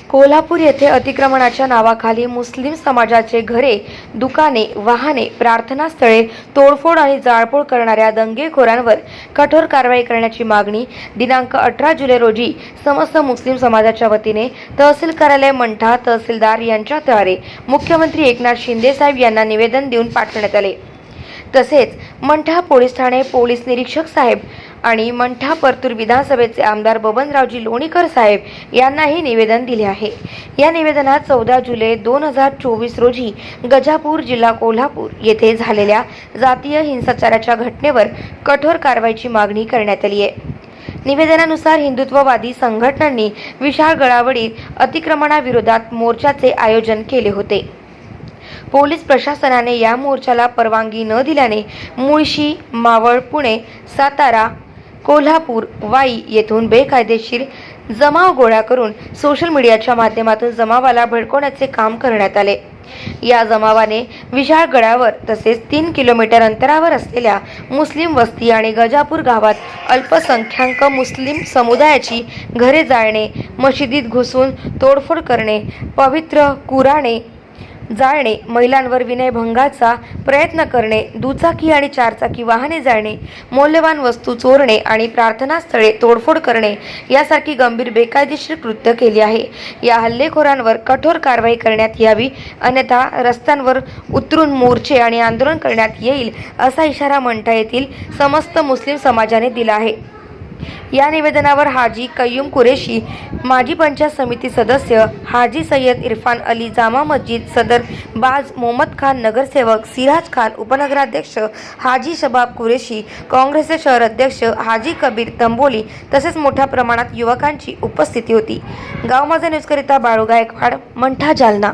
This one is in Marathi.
कोल्हापूर येथे अतिक्रमणाच्या नावाखाली मुस्लिम समाजाचे घरे, दुकाने, वाहने, प्रार्थनास्थळे तोडफोड आणि जाळपोळ करणाऱ्या दंगेखोरांवर कठोर कारवाई करण्याची मागणी दिनांक 18 जुलै रोजी समस्त मुस्लिम समाजाच्या वतीने तहसील कार्यालय मंठा तहसीलदार यांच्याद्वारे मुख्यमंत्री एकनाथ शिंदे साहेब यांना निवेदन देऊन पाठवण्यात आले। तसेच मंठा पोलीस ठाणे पोलीस निरीक्षक साहेब आणि मंठा परतूर विधानसभेचे आमदार बबनरावजी लोणीकर साहेब यांनाही निवेदन दिले आहे। या निवेदनात 14 जुलै 2024 रोजी गजापूर जिल्हा कोल्हापूर येथे झालेल्या जातीय हिंसाचाराच्या घटनेवर कठोर कारवाईची मागणी करण्यात आली आहे। निवेदनानुसार हिंदुत्ववादी संघटनांनी विशाळ गडावरील अतिक्रमणाविरोधात मोर्चाचे आयोजन केले होते। पोलीस प्रशासनाने या मोर्चाला परवानगी न दिल्याने मुळशी, मावळ, पुणे, सातारा, कोल्हापूर, वाई येथून बेकायदेशीर जमाव गोळा करून सोशल मीडियाच्या माध्यमातून जमावाला भडकवण्याचे काम करण्यात आले। या जमावाने विशाळ गडावर तसेच 3 किलोमीटर अंतरावर असलेल्या मुस्लिम वस्ती आणि गजापूर गावात अल्पसंख्याक मुस्लिम समुदायाची घरे जाळणे, मशिदीत घुसून तोडफोड करणे, पवित्र कुराणे जाळणे, महिलांवर विनयभंगाचा प्रयत्न करणे, दुचाकी आणि चारचाकी वाहने जाळणे, मौल्यवान वस्तू चोरणे आणि प्रार्थनास्थळे तोडफोड करणे यासारखी गंभीर बेकायदेशीर कृत्य केली आहे। या हल्लेखोरांवर कठोर कारवाई करण्यात यावी, अन्यथा रस्त्यांवर उतरून मोर्चे आणि आंदोलन करण्यात येईल असा इशारा मंठा येथील समस्त मुस्लिम समाजाने दिला आहे। या निवेदनावर हाजी कय्यूम कुरेशी, माजी पंचायत समिती सदस्य हाजी सय्यद इरफान अली, जामा मस्जिद सदर बाज मोहम्मद खान, नगरसेवक सिराज खान, उपनगराध्यक्ष हाजी शबाब कुरेशी, काँग्रेसचे शहर अध्यक्ष हाजी कबीर तंबोली तसेच मोठ्या प्रमाणात युवकांची उपस्थिती होती। गाव माझा न्यूजकरिता बाळू गायकवाड, मंठा, जालना।